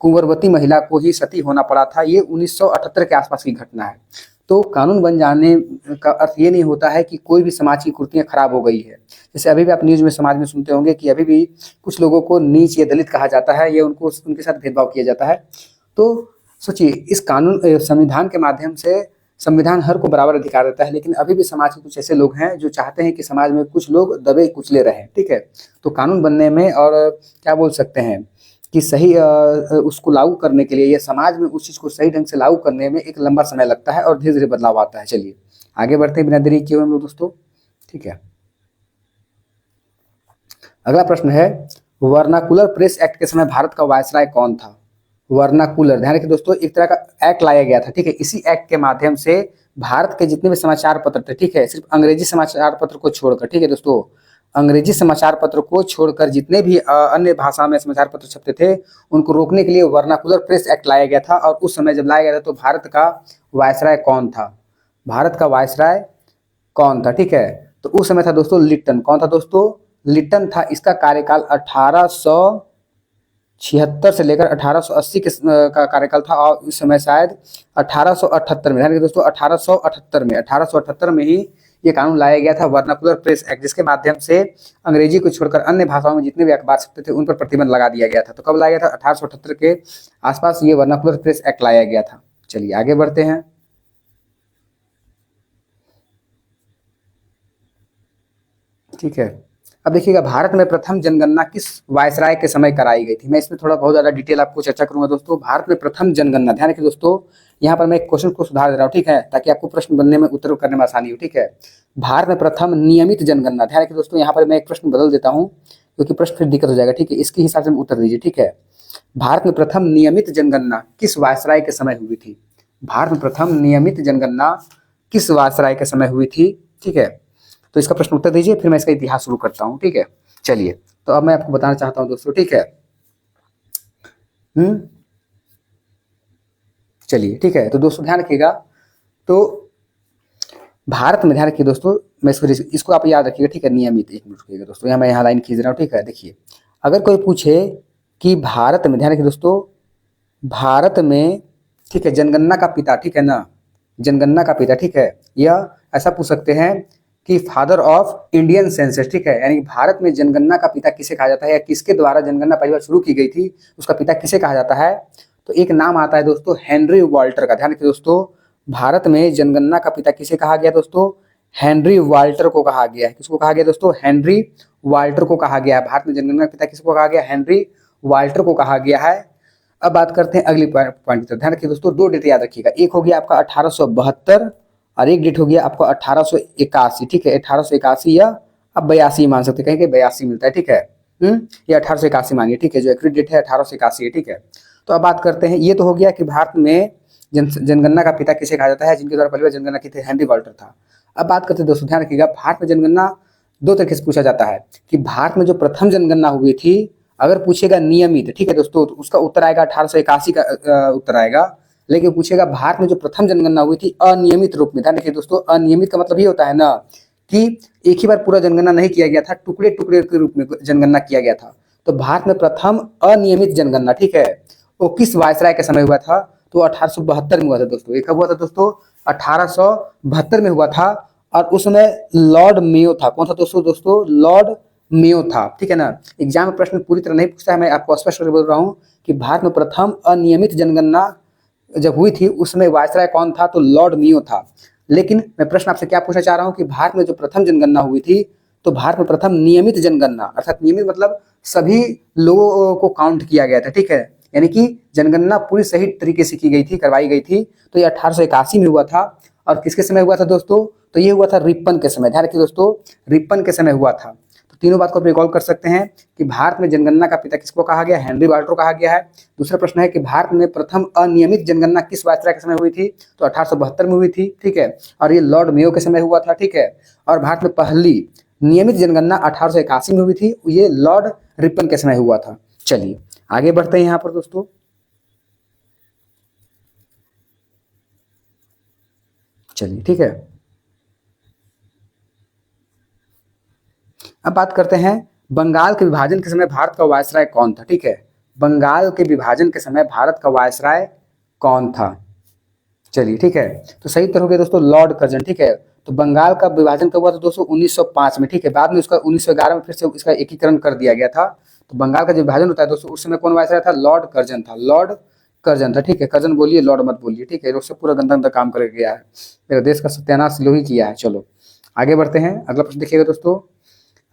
कुंवरवती महिला को ही सती होना पड़ा था। ये 1978 के आसपास की घटना है। तो कानून बन जाने का अर्थ ये नहीं होता है कि कोई भी समाज की कुरीतियां खराब हो गई है। जैसे अभी भी आप न्यूज़ में समाज में सुनते होंगे कि अभी भी कुछ लोगों को नीच या दलित कहा जाता है, या उनको उनके साथ भेदभाव किया जाता है। तो सोचिए, इस कानून संविधान के माध्यम से संविधान हर को बराबर अधिकार देता है, लेकिन अभी भी समाज के कुछ ऐसे लोग हैं जो चाहते हैं कि समाज में कुछ लोग दबे कुचले रहें, ठीक है। तो कानून बनने में, और क्या बोल सकते हैं कि सही उसको लागू करने के लिए, या समाज में उस चीज़ को सही ढंग से लागू करने में एक लंबा समय लगता है और धीरे धीरे बदलाव आता है। चलिए आगे बढ़ते हैं बिना देरी किए हुए दोस्तों, ठीक है। अगला प्रश्न है, वर्नाकुलर प्रेस एक्ट के समय भारत का वायसराय कौन था? वर्नाकुलर, ध्यान रखिए दोस्तों, एक तरह का एक्ट लाया गया था, ठीक है। इसी एक्ट के माध्यम से भारत के जितने भी समाचार पत्र थे, ठीक है, सिर्फ अंग्रेजी समाचार पत्र को छोड़कर, ठीक है दोस्तों, अंग्रेजी समाचार पत्र को छोड़कर जितने भी अन्य भाषा में समाचार पत्र छपते थे, उनको रोकने के लिए वर्नाकुलर प्रेस एक्ट लाया गया था। और उस समय जब लाया गया था तो भारत का वायसराय कौन था? भारत का वायसराय कौन था, ठीक है? तो उस समय था दोस्तों लिट्टन। कौन था दोस्तों? लिट्टन था। इसका कार्यकाल 1876 से लेकर 1880 का कार्यकाल था, और उस समय शायद 1878 में, ध्यान रखिए दोस्तों, 1878 में ही ये कानून लाया गया था, वर्नाकुलर प्रेस एक्ट, जिसके माध्यम से अंग्रेजी को छोड़कर अन्य भाषाओं में जितने भी अखबार छपते थे उन पर प्रतिबंध लगा दिया गया था। तो कब लाया गया था? 1878 के आसपास ये वर्नाकुलर प्रेस एक्ट लाया गया था। चलिए आगे बढ़ते हैं। ठीक है, अब देखिएगा, भारत में प्रथम जनगणना किस वायसराय के समय कराई गई थी? मैं इसमें थोड़ा बहुत ज़्यादा डिटेल आपको चर्चा करूंगा दोस्तों। भारत में प्रथम जनगणना, ध्यान रखिए दोस्तों, यहाँ पर मैं एक क्वेश्चन को सुधार दे रहा हूँ, ठीक है, ताकि आपको प्रश्न बनने में, उत्तर करने में आसानी हो, ठीक है। भारत में प्रथम नियमित जनगणना, ध्यान रखिए दोस्तों, यहाँ पर मैं एक प्रश्न बदल देता हूँ क्योंकि प्रश्न फिर दिक्कत हो जाएगा, ठीक है, इसके हिसाब से उत्तर दीजिए, ठीक है। भारत में प्रथम नियमित जनगणना किस वायसराय के समय हुई थी? भारत में प्रथम नियमित जनगणना किस वायसराय के समय हुई थी? ठीक है, तो इसका प्रश्न उत्तर दीजिए, फिर मैं इसका इतिहास शुरू करता हूँ, ठीक है। चलिए, तो अब मैं आपको बताना चाहता हूँ दोस्तों, ठीक है। चलिए, ठीक है, तो दोस्तों ध्यान रखिएगा, तो भारत में, ध्यान रखिए दोस्तों, मैं इसको आप याद रखिएगा, ठीक है, नियमित। एक मिनट रुकिएगा दोस्तों, यहाँ मैं यहाँ लाइन खींच रहा हूँ, ठीक है। देखिए, अगर कोई पूछे कि भारत में, ध्यान रखिए दोस्तों, भारत में, ठीक है, जनगणना का पिता, ठीक है ना, जनगणना का पिता, ठीक है, या ऐसा पूछ सकते हैं कि फादर ऑफ इंडियन सेंसस, ठीक है, यानी भारत में जनगणना का पिता किसे कहा जाता है, या किसके द्वारा जनगणना पहली बार शुरू की गई थी, उसका पिता किसे कहा जाता है? तो एक नाम आता है दोस्तों, हेनरी वाल्टर का। ध्यान रखिए दोस्तों, भारत में जनगणना का पिता किसे कहा गया दोस्तों? हेनरी वाल्टर को कहा गया है। किसको कहा गया दोस्तों? हेनरी वाल्टर को कहा गया है। भारत में जनगणना का पिता किसको कहा गया? हेनरी वाल्टर को कहा गया है। अब बात करते हैं अगली पॉइंट की। ध्यान रखिए दोस्तों, दो डेट याद रखिएगा, एक हो गया आपका 1872 और एक डेट हो गया आपका 1881, ठीक है, 1881 या अब 82 मान सकते, कहीं 82 मिलता है, ठीक है, ये 1881 मानिए, ठीक है, जो एक्यूरेट डेट है 1881 है, ठीक है। तो अब बात करते हैं, ये तो हो गया कि भारत में जनगणना का पिता किसे कहा जाता है, जिनके द्वारा पहली बार जनगणना की थी, हेनरी वाल्टर था। अब बात करते हैं दोस्तों, ध्यान रखिएगा, भारत में जनगणना दो तरीके से पूछा जाता है कि भारत में जो प्रथम जनगणना हुई थी, अगर पूछेगा नियमित, ठीक है दोस्तों, तो उसका उत्तर आएगा 1881 का उत्तर आएगा। लेकिन पूछेगा भारत में जो प्रथम जनगणना हुई थी अनियमित रूप में, ध्यान रखिए दोस्तों, अनियमित का मतलब ये होता है ना कि एक ही बार पूरा जनगणना नहीं किया गया था, टुकड़े टुकड़े के रूप में जनगणना किया गया था। तो भारत में प्रथम अनियमित जनगणना, ठीक है, वो किस वायसराय के समय हुआ था? तो 1872 में हुआ था दोस्तों। ये कब हुआ था दोस्तों? 1872 में हुआ था। और उस समय लॉर्ड मेयो था। कौन था दोस्तों? दोस्तों लॉर्ड मेयो था, ठीक है ना। एग्जाम में प्रश्न पूरी तरह नहीं पूछता है, मैं आपको स्पष्ट करके बोल रहा हूँ कि भारत में प्रथम अनियमित जनगणना जब हुई थी उस समय वायसराय कौन था? तो लॉर्ड मेयो था। लेकिन मैं प्रश्न आपसे क्या पूछना चाह रहा हूँ कि भारत में जो प्रथम जनगणना हुई थी, तो भारत में प्रथम नियमित जनगणना, अर्थात नियमित मतलब सभी लोगों को काउंट किया गया था, ठीक है। यानी कि जनगणना पूरी सही तरीके से की गई थी, करवाई गई थी। तो ये 1881 में हुआ था। और किसके समय हुआ था दोस्तों? तो ये हुआ था रिपन के समय। ध्यान रखिए दोस्तों, रिपन के समय हुआ था। तो तीनों बात को आप रिकॉल कर सकते हैं कि भारत में जनगणना का पिता किसको कहा गया? हेनरी बाल्टो कहा गया है। दूसरा प्रश्न है कि भारत में प्रथम अनियमित जनगणना किस वायसराय के समय हुई थी? तो 1872 में हुई थी, ठीक है। और ये लॉर्ड मेयो के समय हुआ था, ठीक है। और भारत में पहली नियमित जनगणना 1881 में हुई थी, ये लॉर्ड रिपन के समय हुआ था। चलिए आगे बढ़ते हैं यहाँ पर दोस्तों। चलिए ठीक है, अब बात करते हैं बंगाल के विभाजन के समय भारत का वायसराय कौन था? ठीक है, बंगाल के विभाजन के समय भारत का वायसराय कौन था? चलिए ठीक है, तो सही उत्तर हो गया दोस्तों लॉर्ड कर्जन, ठीक है। तो बंगाल का विभाजन कब हुआ था दोस्तों? 1905 में, ठीक है। बाद में उसका 1911 में फिर से इसका एकीकरण कर दिया गया था। तो बंगाल का जो विभाजन होता है दोस्तों, उस समय कौन वायसराय था? लॉर्ड कर्जन था, लॉर्ड कर्जन था, ठीक है। कर्जन बोलिए, लॉर्ड मत बोलिए, ठीक है। उससे पूरा गंदा गंदा काम करके गया है, मेरे देश का सत्यानाश लो ही किया है। चलो आगे बढ़ते हैं, अगला प्रश्न देखिएगा दोस्तों।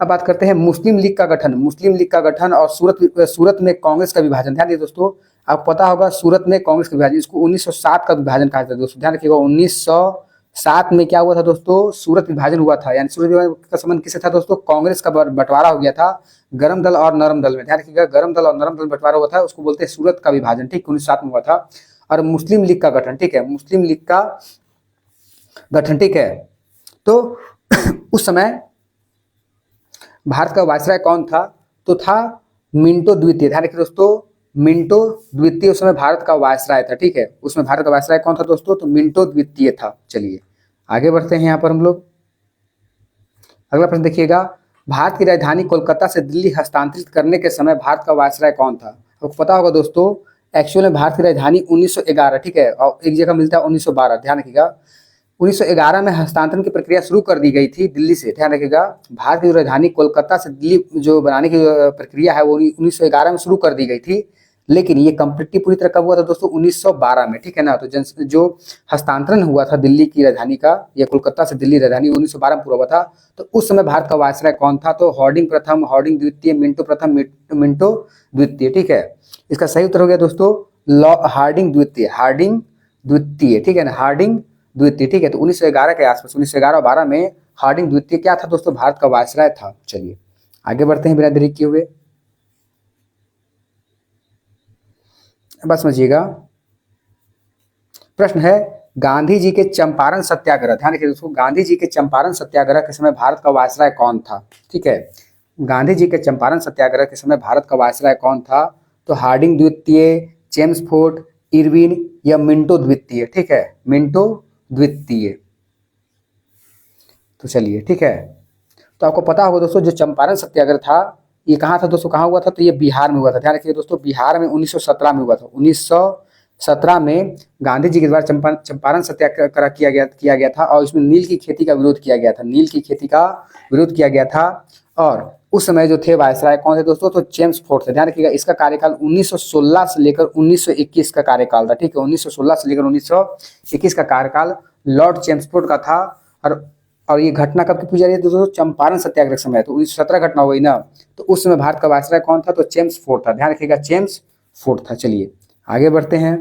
अब बात करते हैं मुस्लिम लीग का गठन। मुस्लिम लीग का गठन और सूरत में कांग्रेस का विभाजन। ध्यान दीजिए दोस्तों, आपको पता होगा सूरत में कांग्रेस का विभाजन, इसको 1907 का विभाजन कहा जाता है दोस्तों। ध्यान रखिएगा 1907 में क्या हुआ था दोस्तों? सूरत विभाजन हुआ था। यानी सूरत विभाजन का संबंध किससे था दोस्तों? कांग्रेस का बंटवारा हो गया था गर्म दल और नरम दल में। ध्यान रखिएगा गर्म दल और नरम दल बंटवारा हुआ था, उसको बोलते हैं सूरत का विभाजन, ठीक, 1907 में हुआ था। और मुस्लिम लीग का गठन, ठीक है, मुस्लिम लीग का गठन, ठीक है। तो उस समय भारत का वायसराय कौन था? तो था मिंटो द्वितीय। ध्यान रखिए दोस्तों, मिंटो द्वितीय उस समय भारत का वायसराय था, ठीक है। उसमें भारत का वायसराय कौन था दोस्तों? तो मिंटो द्वितीय था। चलिए आगे बढ़ते हैं यहाँ पर हम लोग। अगला प्रश्न देखिएगा, भारत की राजधानी कोलकाता से दिल्ली हस्तांतरित करने के समय भारत का वायसराय कौन था? आपको पता होगा दोस्तों, एक्चुअल में भारत की राजधानी 1911, ठीक है, और एक जगह मिलता है 1912। ध्यान रखिएगा 1911 में हस्तांतरण की प्रक्रिया शुरू कर दी गई थी दिल्ली से। ध्यान रखिएगा भारत की राजधानी कोलकाता से दिल्ली जो बनाने की प्रक्रिया है वो 1911 में शुरू कर दी गई थी। लेकिन ये कंप्लीटली पूरी तरह कब हुआ था दोस्तों? 1912 में, ठीक है ना। तो जो हस्तांतरण हुआ था दिल्ली की राजधानी का, या कोलकाता से दिल्ली राजधानी 1912 में पूरा हुआ था। तो उस समय भारत का वायसराय कौन था? तो हार्डिंग प्रथम, हार्डिंग द्वितीय, मिंटो प्रथम, मिंटो द्वितीय, ठीक है। इसका सही उत्तर हो गया दोस्तों हार्डिंग द्वितीय, हार्डिंग द्वितीय, ठीक है ना, हार्डिंग द्वितीय, ठीक है। तो 1911 के आसपास 1911-12 में हार्डिंग द्वितीय क्या था दोस्तों? भारत का वायसराय था। चलिए आगे बढ़ते हैं बिना देरी किए हुए। बस समझिएगा, प्रश्न है गांधी जी के चंपारण सत्याग्रह। ध्यान रखिए दोस्तों, गांधी जी के चंपारण सत्याग्रह के समय भारत का वायसराय कौन था? ठीक है, गांधी जी के चंपारण सत्याग्रह के समय भारत का वायसराय कौन था? तो हार्डिंग द्वितीय, चेम्सफोर्ड, इरविन या मिंटो द्वितीय, ठीक है, मिंटो द्वितीय। तो चलिए ठीक है, तो आपको पता होगा दोस्तों जो चंपारण सत्याग्रह था ये कहाँ था दोस्तों? कहाँ हुआ था? तो ये बिहार में हुआ था। ध्यान रखिए दोस्तों, बिहार में 1917 में हुआ था। 1917 में गांधी जी के द्वारा चंपारण सत्याग्रह किया गया था और इसमें नील की खेती का विरोध किया गया था, नील की खेती का विरोध किया गया था। और उस समय जो थे वायसराय कौन थे दोस्तों? तो चेम्सफोर्ड थे। ध्यान रखिएगा इसका कार्यकाल 1916 से लेकर 1921 का कार्यकाल था, ठीक है, 1916 से लेकर 1921 का कार्यकाल लॉर्ड चेम्सफोर्ड का था। और ये घटना कब की पूछी जा रही है दोस्तों? चंपारण सत्याग्रह समय। तो 1917 घटना हुई ना, तो उस समय भारत का वायसराय कौन था? तो चेम्सफोर्ड था। ध्यान रखिएगा चेम्सफोर्ड था। चलिए आगे बढ़ते हैं।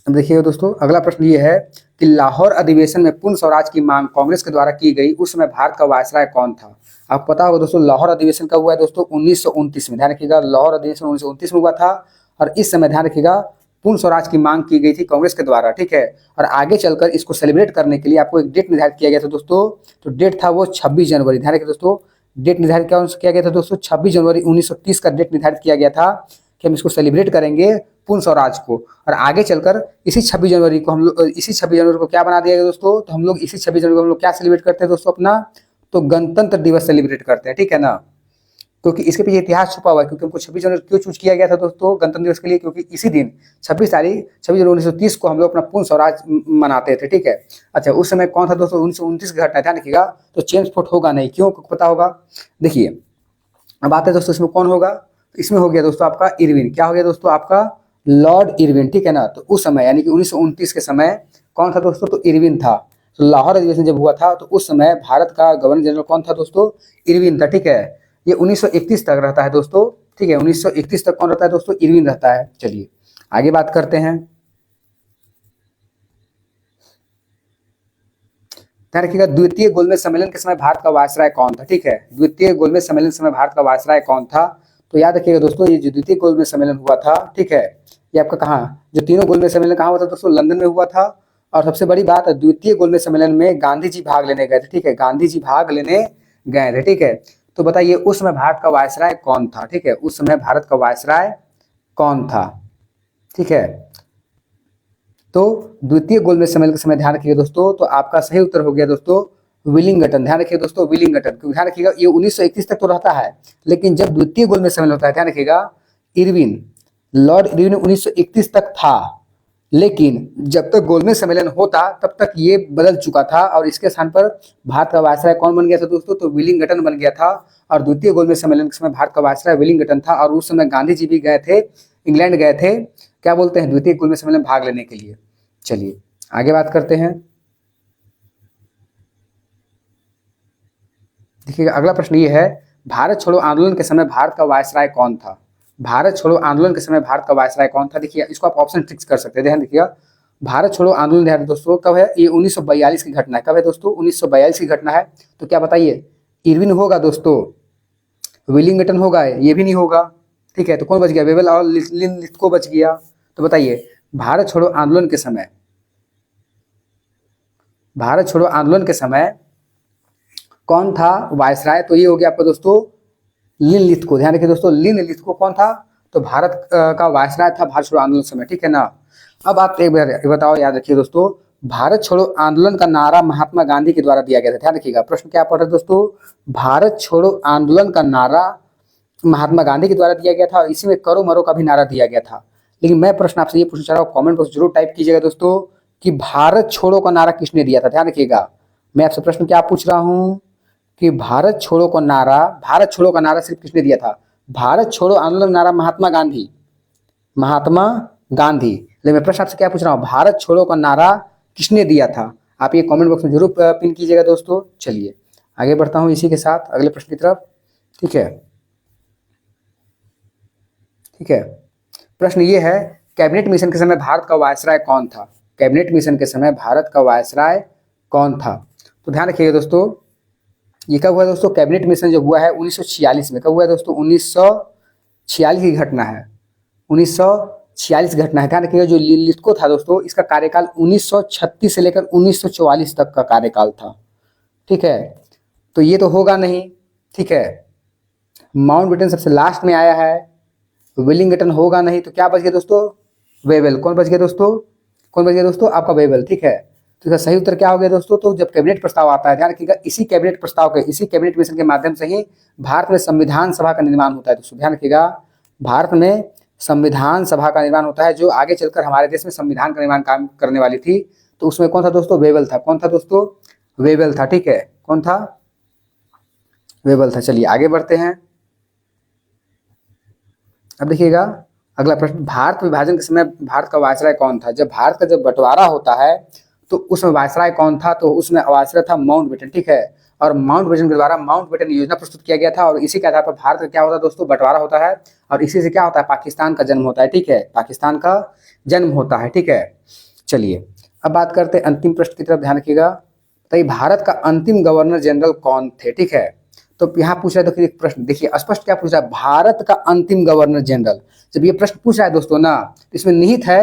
अब देखिएगा दोस्तों, अगला प्रश्न ये है कि लाहौर अधिवेशन में पूर्ण स्वराज की मांग कांग्रेस के द्वारा की गई, उस समय भारत का वायसराय कौन था? आपको पता होगा दोस्तों लाहौर अधिवेशन कब हुआ है दोस्तों? 1929 में। ध्यान रखिएगा लाहौर अधिवेशन 1929 में हुआ था। और इस समय ध्यान रखिएगा पूर्ण स्वराज की मांग की गई थी कांग्रेस के द्वारा, ठीक है। और आगे चलकर इसको सेलिब्रेट करने के लिए आपको एक डेट निर्धारित किया गया था दोस्तों। तो डेट था वो 26 जनवरी। ध्यान रखिए दोस्तों, डेट निर्धारित किया गया था दोस्तों 26 जनवरी 1930 का डेट निर्धारित किया गया था कि हम इसको सेलिब्रेट करेंगे पूर्ण स्वराज को। और आगे चलकर इसी 26 जनवरी को हम लोग, इसी 26 जनवरी को क्या बना दिया गया दोस्तों? तो हम लोग इसी 26 जनवरी को हम लोग क्या सेलिब्रेट करते हैं दोस्तों? अपना तो गणतंत्र दिवस सेलिब्रेट करते हैं, ठीक है ना। क्योंकि इसके पीछे इतिहास छुपा हुआ है। क्योंकि हमको 26 जनवरी क्यों चूज किया गया था दोस्तों गणतंत्र दिवस के लिए, क्योंकि इसी दिन 26 जनवरी 1930 को हम लोग अपना पूर्ण स्वराज मनाते थे, ठीक है। अच्छा, उस समय कौन था दोस्तों, 1929 की घटना, ध्यान रखिएगा। तो चेम्सफोर्ड होगा नहीं, क्यों पता होगा, देखिए अब आते हैं दोस्तों इसमें कौन होगा। इसमें हो गया दोस्तों आपका इरविन, क्या हो गया दोस्तों आपका, लॉर्ड इरविन, ठीक है ना। तो उस समय यानी कि 1929 के समय कौन था दोस्तों, तो इरविन था। तो लाहौर अधिवेशन जब हुआ था तो उस समय भारत का गवर्नर जनरल कौन था दोस्तों, इरविन था, ठीक है। ये 1931 तक रहता है दोस्तों, ठीक है। 1931 तक कौन रहता है दोस्तों, इरविन रहता है। चलिए आगे बात करते हैं। ध्यान रखिएगा, द्वितीय गोलमेज सम्मेलन के समय भारत का वायसराय कौन था, ठीक है। द्वितीय गोलमेज सम्मेलन के समय भारत का वायसराय कौन था, तो याद रखिएगा दोस्तों, ये जो द्वितीय गोलमेज सम्मेलन हुआ था, ठीक है, ये आपका कहाँ, जो तीनों गोलमेज सम्मेलन कहाँ हुआ था दोस्तों, लंदन में हुआ था। और सबसे बड़ी बात, द्वितीय गोलमेज सम्मेलन में गांधी जी भाग लेने गए थे, ठीक है, गांधी जी भाग लेने गए थे, ठीक है। तो बताइए उस समय भारत का वायसराय कौन था, ठीक है, उस समय भारत का वायसराय कौन था, ठीक है। तो द्वितीय गोलमेज सम्मेलन के समय ध्यान रखिएगा दोस्तों, तो आपका सही उत्तर हो गया दोस्तों विलिंगटन। ध्यान रखिए दोस्तों विलिंगटन, क्योंकि ध्यान रखिएगा ये 1931 तक तो रहता है, लेकिन जब द्वितीय गोलमेज सम्मेलन होता है, ध्यान रखिएगा, इरविन, लॉर्ड इरविन 1931 तक था, लेकिन जब तक गोलमेज सम्मेलन होता तब तक ये बदल चुका था और इसके स्थान पर भारत का वायसराय कौन बन गया था दोस्तों, तो विलिंगटन बन गया था। और द्वितीय गोलमेज सम्मेलन के समय भारत का वायसराय विलिंगटन था, और उस समय गांधी जी भी गए थे, इंग्लैंड गए थे, क्या बोलते हैं, द्वितीय गोलमेज सम्मेलन में भाग लेने के लिए। चलिए आगे बात करते हैं। देखिए अगला प्रश्न ये है, भारत छोड़ो आंदोलन के समय भारत का वायसराय कौन था। भारत छोड़ो आंदोलन के समय भारत का वायसराय कौन था, देखिए इसको आप ऑप्शन फिक्स कर सकते हैं। ध्यान देखिएगा, भारत छोड़ो आंदोलन ध्यान दोस्तों कब है, ये 1942 की घटना है। कब है दोस्तों, 1942 की घटना है। तो क्या बताइए, इरविन होगा दोस्तों, विलिंगटन होगा, ये भी नहीं होगा, ठीक है। तो कौन बच गया, वेबल और लिथको बच गया। तो बताइए भारत छोड़ो आंदोलन के समय, भारत छोड़ो आंदोलन के समय कौन था वायसराय, तो ये हो गया आपका दोस्तों लिनलिथगो। ध्यान रखिए दोस्तों, लिनलिथगो कौन था, तो भारत का वायसराय था भारत छोड़ो आंदोलन समय, ठीक है ना। अब आप एक बार बताओ, याद रखिए दोस्तों, भारत छोड़ो आंदोलन का नारा महात्मा गांधी के द्वारा दिया गया था। ध्यान रखिएगा, प्रश्न क्या पढ़ रहे दोस्तों, भारत छोड़ो आंदोलन का नारा महात्मा गांधी के द्वारा दिया गया था, और इसी में करो मरो का भी नारा दिया गया था। लेकिन मैं प्रश्न आपसे ये पूछना चाह रहा हूँ, कॉमेंट बॉक्स जरूर टाइप कीजिएगा दोस्तों कि भारत छोड़ो का नारा किसने दिया था। ध्यान रखिएगा, मैं आपसे प्रश्न क्या पूछ रहा हूँ कि भारत छोड़ो का नारा, भारत छोड़ो का नारा सिर्फ किसने दिया था, भारत छोड़ो आंदोलन नारा महात्मा गांधी, महात्मा गांधी। लेकिन मैं प्रश्न आपसे क्या पूछ रहा हूँ, भारत छोड़ो का नारा किसने दिया था, आप ये कमेंट बॉक्स में जरूर पिन कीजिएगा दोस्तों। चलिए आगे बढ़ता हूँ इसी के साथ अगले प्रश्न की तरफ, ठीक है, ठीक है। प्रश्न ये है, कैबिनेट मिशन के समय भारत का वायसराय कौन था। कैबिनेट मिशन के समय भारत का वायसराय कौन था, तो ध्यान रखिएगा दोस्तों, ये कब हुआ दोस्तों, कैबिनेट मिशन जब हुआ है 1946 में। कब हुआ है दोस्तों, 1946 की घटना है, 1946 घटना है। ध्यान रखिएगा, जो लिथको था दोस्तों, इसका कार्यकाल 1936 से लेकर 1944 तक का कार्यकाल था, ठीक है। तो ये तो होगा नहीं, ठीक है। माउंटबेटन सबसे लास्ट में आया है, विलिंगटन होगा नहीं, तो क्या बच गया दोस्तों, वेबल। कौन बच गया दोस्तों, कौन बच गया दोस्तों, आपका वेबल, ठीक है। तो इसका सही उत्तर क्या हो गया दोस्तों, तो जब कैबिनेट प्रस्ताव आता है, ध्यान रखिएगा, इसी कैबिनेट प्रस्ताव के, इसी कैबिनेट मिशन के माध्यम से ही भारत में संविधान सभा का निर्माण होता है दोस्तों। ध्यान रखिएगा, भारत में संविधान सभा का निर्माण होता है, जो आगे चलकर हमारे देश में संविधान का निर्माण काम करने वाली थी। तो उसमें कौन था दोस्तों, वेबल था। कौन था दोस्तों, वेबल था, ठीक है। कौन था, वेबल था। चलिए आगे बढ़ते हैं। अब देखिएगा अगला प्रश्न, भारत विभाजन के समय भारत का वायसराय कौन था। जब भारत का जब बंटवारा होता है तो उसमें वायसराय कौन था, तो उसमें वायसराय था माउंटबेटन, ठीक है। और माउंटबेटन के द्वारा माउंटबेटन योजना प्रस्तुत किया गया था, और इसी के आधार पर भारत का क्या होता है दोस्तों, बंटवारा होता है, और इसी से क्या होता है, पाकिस्तान का जन्म होता है, ठीक है, पाकिस्तान का जन्म होता है, ठीक है। चलिए अब बात करते हैं अंतिम प्रश्न की तरफ, ध्यान रखिएगा। तो भारत का अंतिम गवर्नर जनरल कौन थे, ठीक है। तो यहाँ पूछ रहा है, तो प्रश्न देखिए स्पष्ट क्या पूछ रहा है, भारत का अंतिम गवर्नर जनरल। जब ये प्रश्न पूछ रहा है दोस्तों ना, तो इसमें निहित है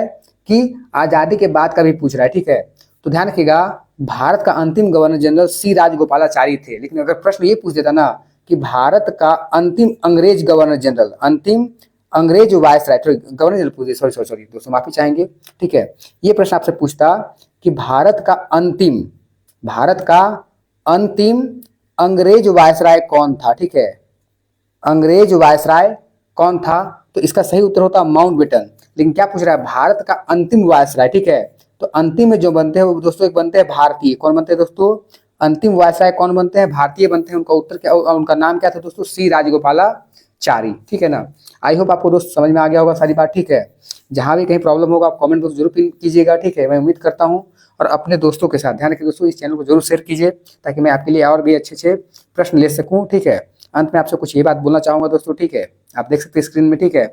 कि आजादी के बाद का भी पूछ रहा है, ठीक है। तो ध्यान रखिएगा, भारत का अंतिम गवर्नर जनरल सी राजगोपालाचारी थे। लेकिन अगर प्रश्न ये पूछ देता ना कि भारत का अंतिम अंग्रेज गवर्नर जनरल, अंतिम अंग्रेज वायसराय, गवर्नर जनरल पूछ, सॉरी दोस्तों माफी चाहेंगे, ठीक है। ये प्रश्न आपसे पूछता कि भारत का अंतिम अंग्रेज वायसराय कौन था, ठीक है। अंग्रेज वायसराय कौन था? तो इसका सही उत्तर होता माउंटबेटन। लेकिन क्या पूछ रहा है? भारत का अंतिम वायसराय, ठीक है। तो अंतिम में जो बनते हैं वो दोस्तों एक बनते हैं भारतीय। कौन बनते हैं दोस्तों? अंतिम वायसराय कौन बनते हैं? भारतीय बनते हैं। उनका उत्तर क्या, उनका नाम क्या था दोस्तों? सी राजगोपालाचारी, ठीक है ना। आई होप आपको दोस्त समझ में आ गया होगा सारी बात, ठीक है। जहां भी कहीं प्रॉब्लम होगा आप कमेंट बॉक्स जरूर कीजिएगा, ठीक है। मैं उम्मीद करता हूँ। और अपने दोस्तों के साथ ध्यान रखिए दोस्तों, इस चैनल को जरूर शेयर कीजिए ताकि मैं आपके लिए और भी अच्छे अच्छे प्रश्न ले सकूं, ठीक है। अंत में आपसे कुछ ये बात बोलना चाहूंगा दोस्तों, ठीक है। आप देख सकते हैं स्क्रीन में, ठीक है,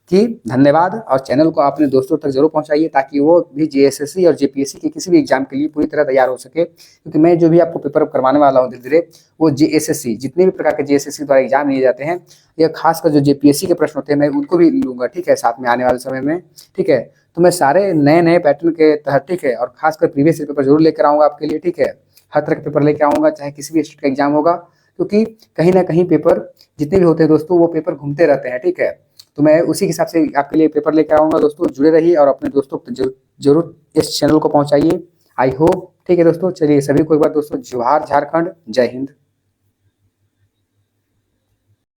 कि धन्यवाद। और चैनल को अपने दोस्तों तक जरूर पहुंचाइए ताकि वो भी जेएसएससी और जेपीएससी के किसी भी एग्जाम के लिए पूरी तरह तैयार हो सके। क्योंकि मैं जो भी आपको पेपर करवाने वाला हूँ धीरे धीरे, वो जेएसएससी, जितने भी प्रकार के जेएसएससी द्वारा एग्जाम लिए जाते हैं, या खासकर जो जेपीएससी के प्रश्न होते हैं, मैं उनको भी लूंगा, ठीक है, साथ में आने वाले समय में, ठीक है। तो मैं सारे नए नए पैटर्न के तहत, ठीक है, और खासकर प्रीवियस पेपर जरूर लेकर आऊंगा आपके लिए, ठीक है। हर तरह के पेपर लेकर आऊंगा, चाहे किसी भी स्टेट का एग्जाम होगा, क्योंकि कहीं ना कहीं पेपर जितने भी होते हैं दोस्तों, वो पेपर घूमते रहते हैं, ठीक है। तो मैं उसी हिसाब से आपके लिए पेपर लेकर आऊंगा दोस्तों। जुड़े रहिए और अपने दोस्तों को जरूर इस चैनल को पहुंचाइए। आई होप, ठीक है दोस्तों। चलिए सभी को एक बार दोस्तों जोहार झारखंड, जय हिंद।